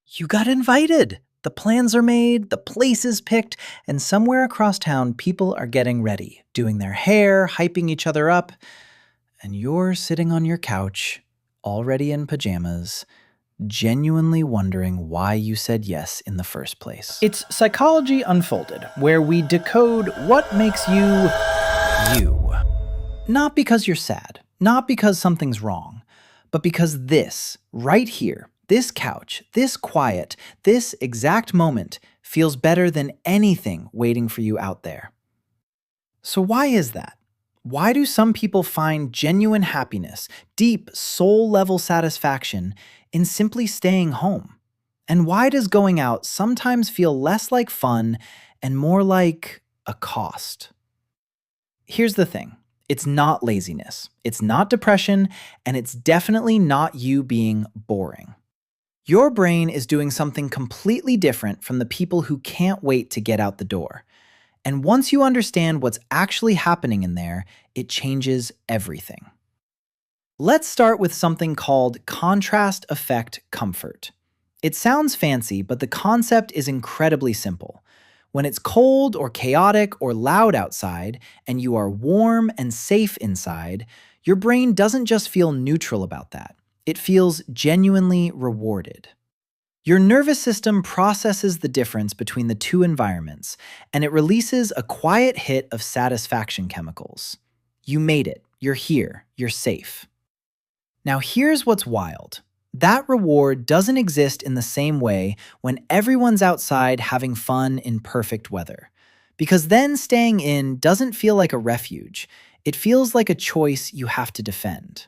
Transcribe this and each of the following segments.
You got invited. The plans are made, the place is picked, and somewhere across town, people are getting ready, doing their hair, hyping each other up, and you're sitting on your couch, already in pajamas, genuinely wondering why you said yes in the first place. It's Psychology Unfolded, where we decode what makes you you. Not because you're sad, not because something's wrong, but because this, right here, this couch, this quiet, this exact moment feels better than anything waiting for you out there. So why is that? Why do some people find genuine happiness, deep soul-level satisfaction in simply staying home? And why does going out sometimes feel less like fun and more like a cost? Here's the thing. It's not laziness, it's not depression, and it's definitely not you being boring. Your brain is doing something completely different from the people who can't wait to get out the door. And once you understand what's actually happening in there, it changes everything. Let's start with something called contrast effect comfort. It sounds fancy, but the concept is incredibly simple. When it's cold or chaotic or loud outside, and you are warm and safe inside, your brain doesn't just feel neutral about that. It feels genuinely rewarded. Your nervous system processes the difference between the two environments, and it releases a quiet hit of satisfaction chemicals. You made it. You're here. You're safe. Now here's what's wild. That reward doesn't exist in the same way when everyone's outside having fun in perfect weather. Because then staying in doesn't feel like a refuge. It feels like a choice you have to defend.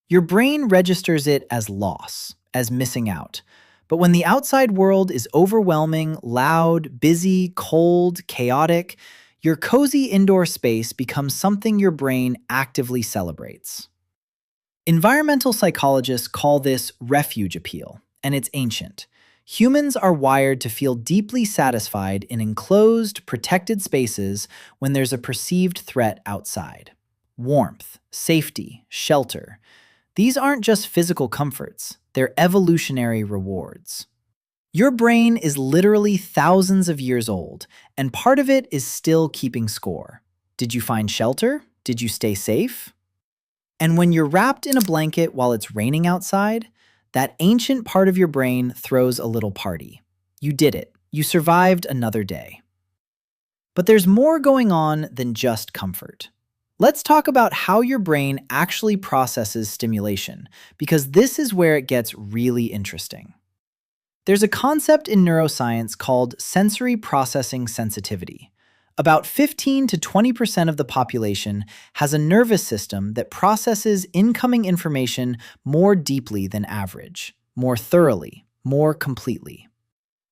Your brain registers it as loss, as missing out. But when the outside world is overwhelming, loud, busy, cold, chaotic, your cozy indoor space becomes something your brain actively celebrates. Environmental psychologists call this refuge appeal, and it's ancient. Humans are wired to feel deeply satisfied in enclosed, protected spaces when there's a perceived threat outside. Warmth, safety, shelter. These aren't just physical comforts, they're evolutionary rewards. Your brain is literally thousands of years old, and part of it is still keeping score. Did you find shelter? Did you stay safe? And when you're wrapped in a blanket while it's raining outside, that ancient part of your brain throws a little party. You did it. You survived another day. But there's more going on than just comfort. Let's talk about how your brain actually processes stimulation, because this is where it gets really interesting. There's a concept in neuroscience called sensory processing sensitivity. About 15 to 20% of the population has a nervous system that processes incoming information more deeply than average, more thoroughly, more completely.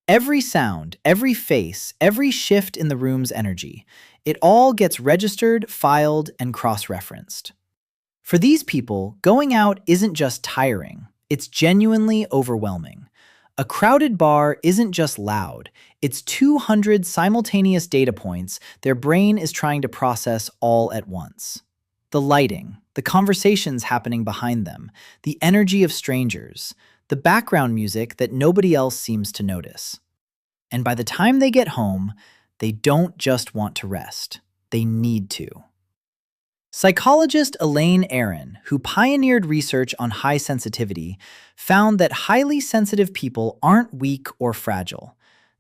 Every sound, every face, every shift in the room's energy, it all gets registered, filed, and cross-referenced. For these people, going out isn't just tiring, it's genuinely overwhelming. A crowded bar isn't just loud, it's 200 simultaneous data points their brain is trying to process all at once. The lighting, the conversations happening behind them, the energy of strangers, the background music that nobody else seems to notice. And by the time they get home, they don't just want to rest, they need to. Psychologist Aron, who pioneered research on high sensitivity, found that highly sensitive people aren't weak or fragile.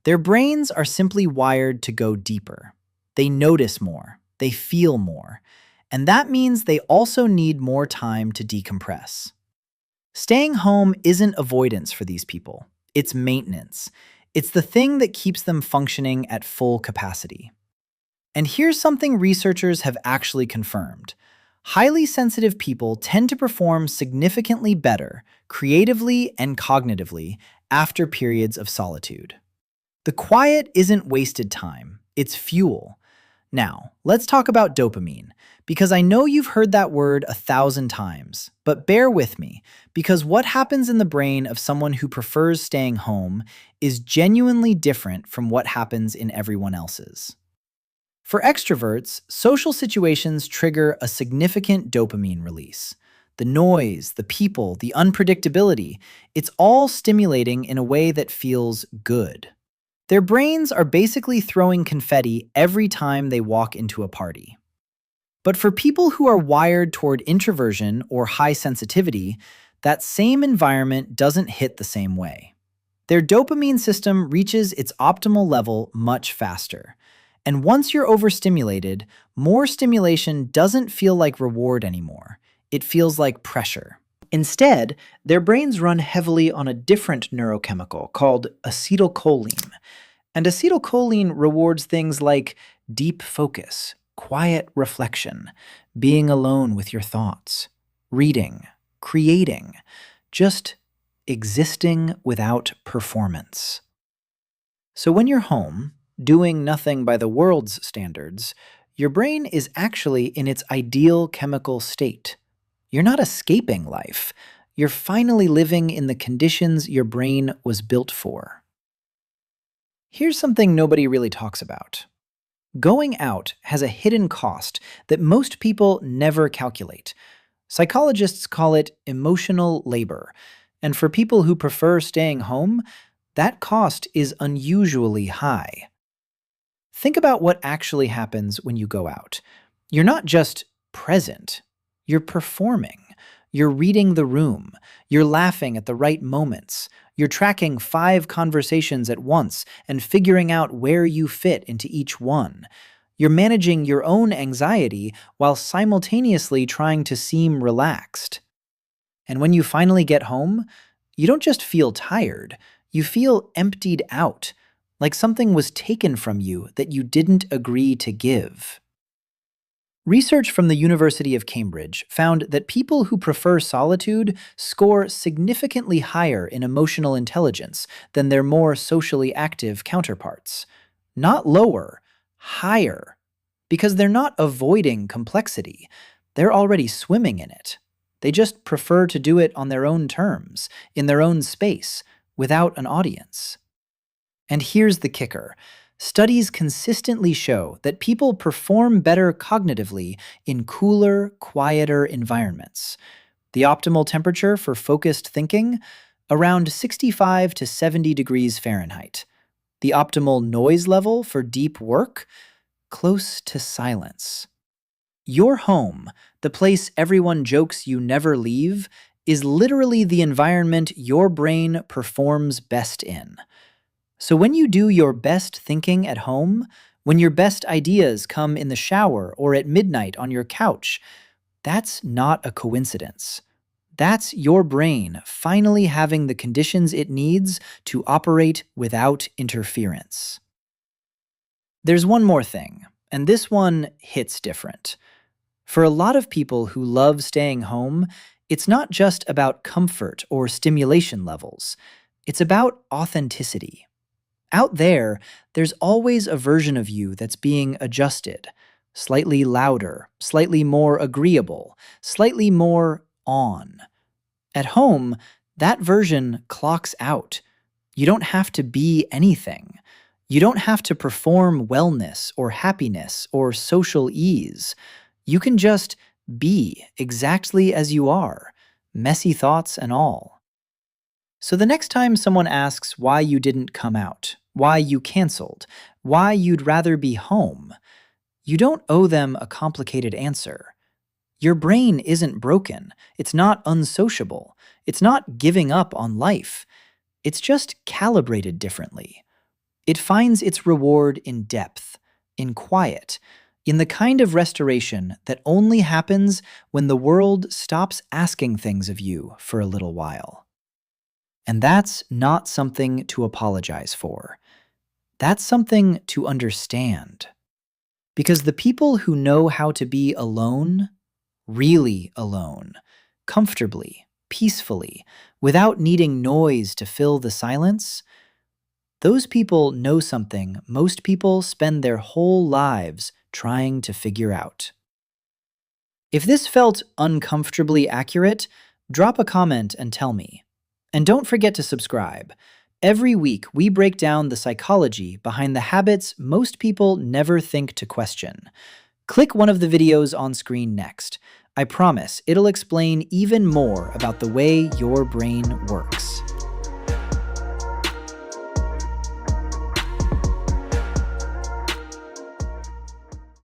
Their brains are simply wired to go deeper. They notice more, they feel more, and that means they also need more time to decompress. Staying home isn't avoidance for these people, it's maintenance. It's the thing that keeps them functioning at full capacity. And here's something researchers have actually confirmed. Highly sensitive people tend to perform significantly better, creatively and cognitively, after periods of solitude. The quiet isn't wasted time, it's fuel. Now, let's talk about dopamine, because I know you've heard that word 1,000 times, but bear with me, because what happens in the brain of someone who prefers staying home is genuinely different from what happens in everyone else's. For extroverts, social situations trigger a significant dopamine release. the noise, the people, the unpredictability, it's all stimulating in a way that feels good. Their brains are basically throwing confetti every time they walk into a party. But for people who are wired toward introversion or high sensitivity, that same environment doesn't hit the same way. Their dopamine system reaches its optimal level much faster. And once you're overstimulated, more stimulation doesn't feel like reward anymore. It feels like pressure. Instead, their brains run heavily on a different neurochemical called acetylcholine. And acetylcholine rewards things like deep focus, quiet reflection, being alone with your thoughts, reading, creating, just existing without performance. So when you're home, doing nothing by the world's standards, your brain is actually in its ideal chemical state. You're not escaping life. You're finally living in the conditions your brain was built for. Here's something nobody really talks about. Going out has a hidden cost that most people never calculate. Psychologists call it emotional labor, and for people who prefer staying home, that cost is unusually high. Think about what actually happens when you go out. You're not just present, you're performing. You're reading the room. You're laughing at the right moments. You're tracking 5 conversations at once and figuring out where you fit into each one. You're managing your own anxiety while simultaneously trying to seem relaxed. And when you finally get home, you don't just feel tired, you feel emptied out, like something was taken from you that you didn't agree to give. Research from the University of Cambridge found that people who prefer solitude score significantly higher in emotional intelligence than their more socially active counterparts. Not lower, higher, because they're not avoiding complexity. They're already swimming in it. They just prefer to do it on their own terms, in their own space, without an audience. And here's the kicker. Studies consistently show that people perform better cognitively in cooler, quieter environments. The optimal temperature for focused thinking? Around 65 to 70 degrees Fahrenheit. The optimal noise level for deep work? Close to silence. Your home, the place everyone jokes you never leave, is literally the environment your brain performs best in. So when you do your best thinking at home, when your best ideas come in the shower or at midnight on your couch, that's not a coincidence. That's your brain finally having the conditions it needs to operate without interference. There's one more thing, and this one hits different. For a lot of people who love staying home, it's not just about comfort or stimulation levels. It's about authenticity. Out there, there's always a version of you that's being adjusted. Slightly louder, slightly more agreeable, slightly more on. At home, that version clocks out. You don't have to be anything. You don't have to perform wellness or happiness or social ease. You can just be exactly as you are, messy thoughts and all. So the next time someone asks why you didn't come out, why you canceled, why you'd rather be home, you don't owe them a complicated answer. Your brain isn't broken. It's not unsociable. It's not giving up on life. It's just calibrated differently. It finds its reward in depth, in quiet, in the kind of restoration that only happens when the world stops asking things of you for a little while. And that's not something to apologize for. That's something to understand. Because the people who know how to be alone, really alone, comfortably, peacefully, without needing noise to fill the silence, those people know something most people spend their whole lives trying to figure out. If this felt uncomfortably accurate, drop a comment and tell me. And don't forget to subscribe. Every week, we break down the psychology behind the habits most people never think to question. Click one of the videos on screen next. I promise it'll explain even more about the way your brain works.